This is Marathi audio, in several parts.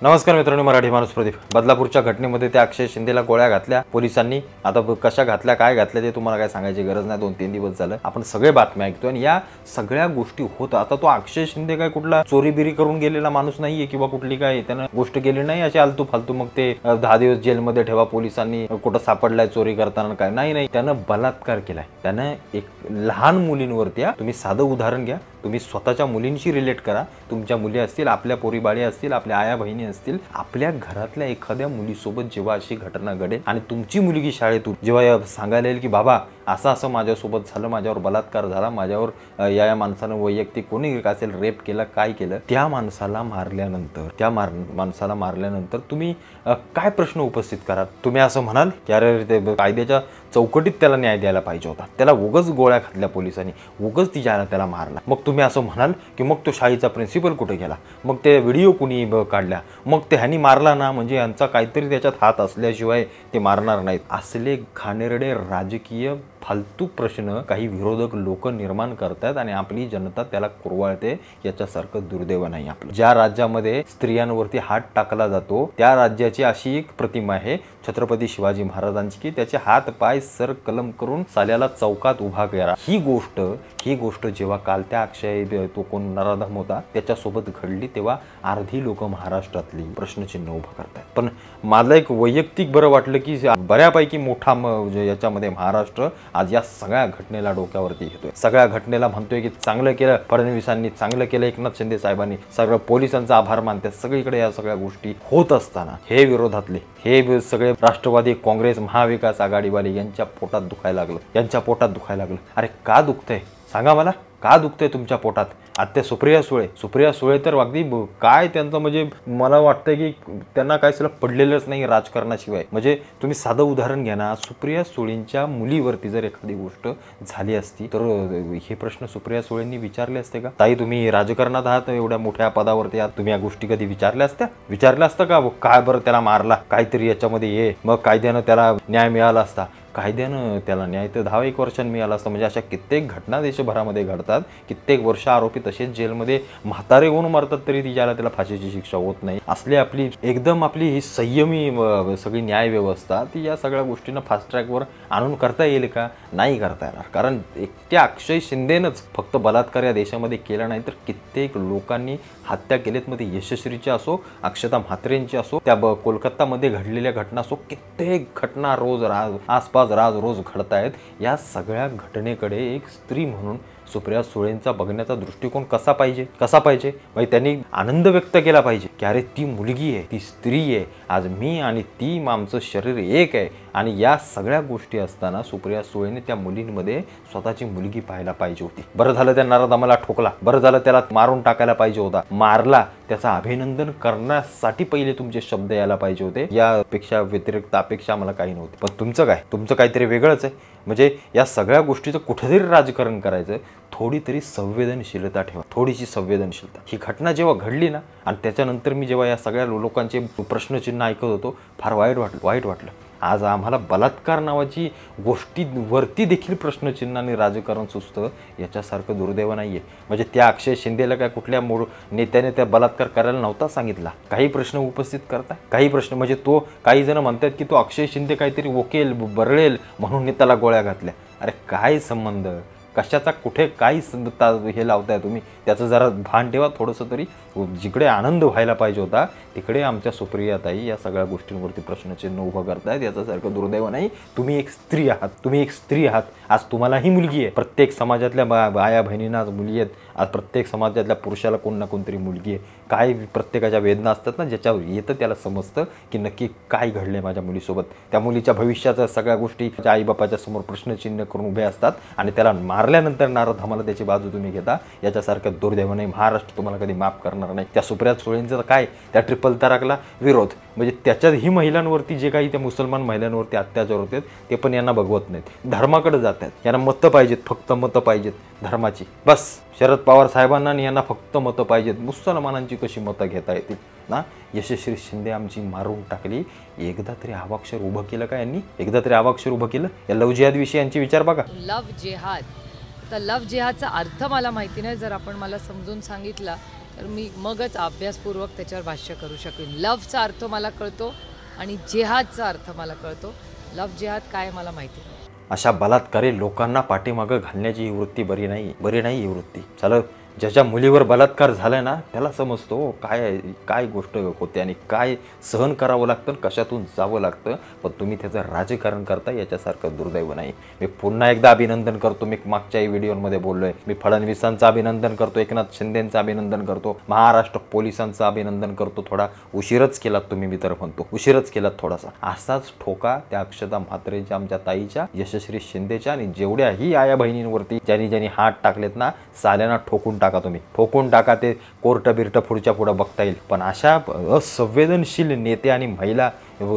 नमस्कार मित्रांनो, मराठी माणूस प्रदीप। बदलापूरच्या घटनेमध्ये त्या अक्षय शिंदेला गोळ्या घातल्या पोलिसांनी। आता कशा घातल्या, काय घातल्या ते तुम्हाला काय सांगायची गरज नाही। 2-3 दिवस झालं आपण सगळे बातम्या ऐकतोय आणि या सगळ्या गोष्टी होत। आता तो अक्षय शिंदे काय कुठला चोरीबिरी करून गेलेला माणूस नाहीये किंवा कुठली काय त्यानं गोष्ट केली नाही अशी आलतू फालतू मग ते 10 दिवस जेलमध्ये ठेवा पोलिसांनी, कुठं सापडलाय चोरी करताना काय नाही, त्यानं बलात्कार केलाय। त्यानं एक लहान मुलींवरती, तुम्ही साधं उदाहरण घ्या, तुम्ही स्वतःच्या मुलींशी रिलेट करा। तुमच्या मुली असतील, आपल्या पोरीबाळी असतील, आपल्या आया बहिणी असतील, आपल्या घरातल्या एखाद्या मुलीसोबत जेव्हा अशी घटना घडेल आणि तुमची मुलगी शाळेतून जेव्हा सांगायला येईल की बाबा असं असं माझ्यासोबत झालं, माझ्यावर बलात्कार झाला, माझ्यावर या माणसानं वैयक्तिक कोणी असेल रेप केला, काय केलं, त्या माणसाला मारल्यानंतर तुम्ही काय प्रश्न उपस्थित करा? तुम्ही असं म्हणाल की अरे ते कायद्याच्या चौकटीत त्याला न्याय द्यायला पाहिजे होता, त्याला उगाच गोळ्या घातल्या पोलिसांनी, उगाच त्याला मारला। मग तुम्ही असं म्हणाल की मग तो शाळेचा प्रिन्सिपल कुठे गेला, मग ते व्हिडिओ कुणी काढल्या, मग ते ह्यानी मारला ना म्हणजे यांचा काहीतरी त्याच्यात हात असल्याशिवाय ते मारणार नाहीत। असले घाणेरडे राजकीय फालतू प्रश्न काही विरोधक लोक निर्माण करतात आणि आपली जनता त्याला कुरवाळते। याच्यासारखं दुर्दैव नाही आपलं। ज्या राज्यामध्ये स्त्रियांवरती हात टाकला जातो त्या राज्याची अशी एक प्रतिमा आहे छत्रपती शिवाजी महाराजांची की त्याचे हात पाय सर कलम करून साल्याला चौकात उभा करा। ही गोष्ट जेव्हा काल त्या अक्षय तो कोण नराधम होता त्याच्यासोबत घडली तेव्हा अर्धी लोक महाराष्ट्रातली प्रश्नचिन्ह उभं करतात। पण मला एक वैयक्तिक बरं वाटलं की बऱ्यापैकी मोठा याच्यामध्ये महाराष्ट्र आज या सगळ्या घटनेला डोक्यावरती घेतोय, सगळ्या घटनेला म्हणतोय की चांगलं केलं फडणवीसांनी, चांगलं केलं एकनाथ शिंदे साहेबांनी, सगळं पोलिसांचा आभार मानतात। सगळीकडे या सगळ्या गोष्टी होत असताना हे विरोधातले हे सगळे राष्ट्रवादी काँग्रेस महाविकास आघाडीवाले यांच्या पोटात दुखायला लागलं। अरे का दुखतंय सांगा मला, का दुखतंय तुमच्या पोटात? आता सुप्रिया सुळे तर अगदी काय त्यांचं म्हणजे मला वाटतं की त्यांना काय सगळं पडलेलंच नाही राजकारणाशिवाय। म्हणजे तुम्ही साधं उदाहरण घ्या ना, सुप्रिया सुळेंच्या मुलीवरती जर एखादी गोष्ट झाली असती तर हे प्रश्न सुप्रिया सुळेंनी विचारले असते का? ताई तुम्ही राजकारणात आहात, एवढ्या मोठ्या पदावरती आहात, तुम्ही या गोष्टी कधी विचारल्या असतं का? काय बरं त्याला मारला, काहीतरी याच्यामध्ये ये, मग कायद्यानं त्याला न्याय मिळाला असता। कायद्यानं त्याला न्याय तर 10-1 वर्षांनी मिळाला असतं। म्हणजे अशा कित्येक घटना देशभरामध्ये घडतात, कित्येक वर्ष आरोपी तसेच जेलमध्ये म्हातारे होऊन मरतात तरी त्याला फाशीची शिक्षा होत नाही। असली आपली ही संयमी सगळी न्याय व्यवस्था ती या सगळ्या गोष्टींना फास्ट ट्रॅकवर आणून करता येईल का? नाही करता येणार। कारण एकट्या अक्षय शिंदेनंच फक्त बलात्कार या देशामध्ये केला नाही तर कित्येक लोकांनी हत्या केलेत। मध्ये यशस्वीची असो, अक्षता म्हात्रेंची असो, त्या कोलकातामध्ये घडलेल्या घटना असो, कित्येक घटना आसपास रोज घडतायत। या सगळ्या घटनेकडे एक स्त्री म्हणून सुप्रिया सुळेंचा बघण्याचा दृष्टिकोन कसा पाहिजे म्हणजे त्यांनी आनंद व्यक्त केला पाहिजे की अरे ती मुलगी आहे, ती स्त्री आहे, आज मी आणि ती आमचं शरीर एक आहे। आणि या सगळ्या गोष्टी असताना सुप्रिया सुळेने त्या मुलींमध्ये स्वतःची मुलगी पाहायला पाहिजे होती। बरं झालं त्या नराधमाला ठोकला, बरं झालं त्याला मारून टाकायला पाहिजे होता, मारला, त्याचं अभिनंदन करण्यासाठी पहिले तुमचे शब्द यायला पाहिजे होते। यापेक्षा व्यतिरिक्त अपेक्षा मला काही नव्हती। पण तुमचं काहीतरी वेगळंच आहे। म्हणजे या सगळ्या गोष्टीचं कुठेतरी राजकारण करायचं, थोडी तरी संवेदनशीलता ठेवा, थोडीशी संवेदनशीलता। ही घटना जेव्हा घडली ना आणि त्याच्यानंतर मी जेव्हा या सगळ्या लोकांचे प्रश्नचिन्ह ऐकत होतो फार वाईट वाटलं। आज आम्हाला बलात्कार नावाची गोष्टीवरती देखील प्रश्नचिन्हाने राजकारण सुचतं, याच्यासारखं दुर्दैव नाहीये। म्हणजे त्या अक्षय शिंदेला काय कुठल्या नेत्याने त्या बलात्कार करायला नव्हता सांगितला? काही प्रश्न उपस्थित करता, काही प्रश्न म्हणजे तो काही जण म्हणतात की तो अक्षय शिंदे काहीतरी वकेल बरळेल म्हणून त्याला गोळ्या घातल्या। अरे काय संबंध, कशाचा कुठे काय हे लावताय तुम्ही? त्याचं जरा भान ठेवा थोडंसं तरी। जिकडे आनंद व्हायला पाहिजे होता तिकडे आमच्या सुप्रियाताई या सगळ्या गोष्टींवरती प्रश्नचिन्ह उभं करतायत। याच्यासारखं दुर्दैव नाही। तुम्ही एक स्त्री आहात, आज तुम्हालाही मुलगी आहे। प्रत्येक समाजातल्या आया बहिणींना आज मुली आहेत, आज प्रत्येक समाजातल्या पुरुषाला कोण ना कोणतरी मुलगी आहे। काय प्रत्येकाच्या वेदना असतात ना, ज्याच्यावर येतं त्याला समजतं की नक्की काय घडलंय माझ्या मुलीसोबत। त्या मुलीच्या भविष्याच्या सगळ्या गोष्टी आईबापाच्या समोर प्रश्नचिन्ह करून उभे असतात आणि त्याला मारल्यानंतर नराधमाला त्याची बाजू तुम्ही घेता। याच्यासारखं दुर्दैव नाही। महाराष्ट्र तुम्हाला कधी माफ करणार नाही। त्या सुप्रिया सुळेंचं काय त्या ट्रिपल तलाकला विरोध, म्हणजे त्याच्यातही महिलांवरती जे काही त्या मुसलमान महिलांवरती अत्याचार होते ते पण यांना बघवत नाहीत, धर्माकडे जातात। यांना मतं पाहिजेत, फक्त मतं पाहिजेत धर्माची, बस। शरद पवार साहेबांना यांना फक्त मतं पाहिजेत, मुसलमानांची कशी मतं घेता येतील ना? यशस्वी शिंदे आमची मारून टाकली, एकदा तरी आवाक्षर उभं केलं का यांनी? एकदा तरी आवाक्षर उभं केलं? या लव्ह जिहाद विषयी यांची विचार बघा। लव्ह जिहाद, तर लव्ह जिहादचा अर्थ मला माहिती नाही, जर आपण मला समजून सांगितला तर मी मगच अभ्यासपूर्वक त्याच्यावर भाष्य करू शकेन. लव्हचा अर्थ मला कळतो आणि जिहादचा अर्थ मला कळतो. लव्ह जिहाद काय मला माहिती नाही. अशा बलात्कारी लोकांना पाठीमागं घालण्याची ही वृत्ती बरी नाही ही वृत्ती. चला, ज्याच्या मुलीवर बलात्कार झालाय ना त्याला समजतो काय गोष्ट होते आणि काय सहन करावं लागतं, कशातून जावं लागतं. पण तुम्ही त्याचं राजकारण करता, याच्यासारखं दुर्दैव नाही. मी पुन्हा एकदा अभिनंदन करतो. मी मागच्याही व्हिडिओमध्ये बोललोय. मी फडणवीसांचं अभिनंदन करतो, एकनाथ शिंदेंचं अभिनंदन करतो, महाराष्ट्र पोलिसांचं अभिनंदन करतो. थोडा उशीरच केलात तुम्ही, मी तर म्हणतो उशीरच केलात थोडासा. असाच ठोका त्या अक्षता म्हात्रेच्या, आमच्या ताईच्या, यशश्री शिंदेच्या आणि जेवढ्याही आया बहिणींवरती ज्यांनी हात टाकलेत ना, साल्यांना ठोकून टाका. तुम्ही ठोकून टाका. ते कोर्ट बिर्ट पुढच्या पुढं बघता येईल. पण अशा असंवेदनशील नेते आणि महिला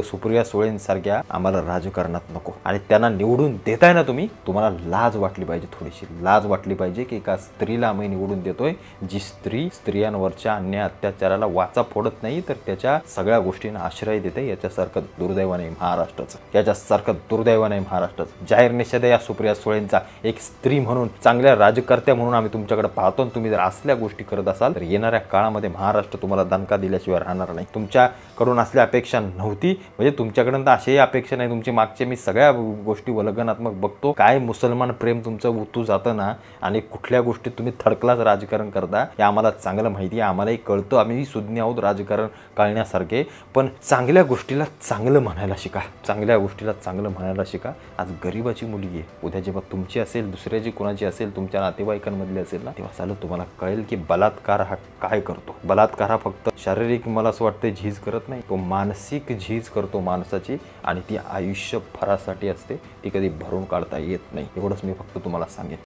सुप्रिया सुळेंसारख्या आम्हाला राजकारणात नको. आणि त्यांना निवडून देताय ना तुम्ही, तुम्हाला लाज वाटली पाहिजे, थोडीशी लाज वाटली पाहिजे की एका स्त्रीला आम्ही निवडून देतोय, जी स्त्रियांवरच्या अन्याय अत्याचाराला वाचा फोडत नाही, तर त्याच्या सगळ्या गोष्टींना आश्रय देते. याच्यासारखं दुर्दैव नाही महाराष्ट्राचं, याच्यासारखं दुर्दैव नाही महाराष्ट्राचं. जाहीर निषेध या सुप्रिया सुळेंचा. एक स्त्री म्हणून, चांगल्या राजकर्त्या म्हणून आम्ही तुमच्याकडे पाहतो. तुम्ही जर असल्या गोष्टी करत असाल तर येणाऱ्या काळामध्ये महाराष्ट्र तुम्हाला दणका दिल्याशिवाय राहणार नाही. तुमच्याकडून असल्या अपेक्षा नव्हती, म्हणजे तुमच्याकडून तर अशाही अपेक्षा नाही. तुमचे मागचे मी सगळ्या गोष्टी वल्गनात्मक बघतो. काय मुसलमान प्रेम तुमचं उतू जातं ना, आणि कुठल्या गोष्टीत तुम्ही थर्ड क्लास राजकारण करता हे आम्हाला चांगलं माहिती आहे. आम्हालाही कळतं. आम्ही सुज्ञ आहोत राजकारण कळण्यासारखे. पण चांगल्या गोष्टीला चांगलं म्हणायला शिका, चांगल्या गोष्टीला चांगलं म्हणायला शिका. आज गरीबाची मुलगी आहे, उद्या जेव्हा तुमची असेल, दुसऱ्याची कोणाची असेल, तुमच्या नातेवाईकांमधली असेल ना, तेव्हा चालू तुम्हाला कळेल की बलात्कार हा काय करतो. बलात्कार हा फक्त शारीरिक, मला असं वाटतं, झीज करत नाही, तो मानसिक झीज करतो माणसाची. आणि ती आयुष्यभरासाठी असते, ती कधी भरून काढता येत नाही. एवढंच मी फक्त तुम्हाला सांगेन.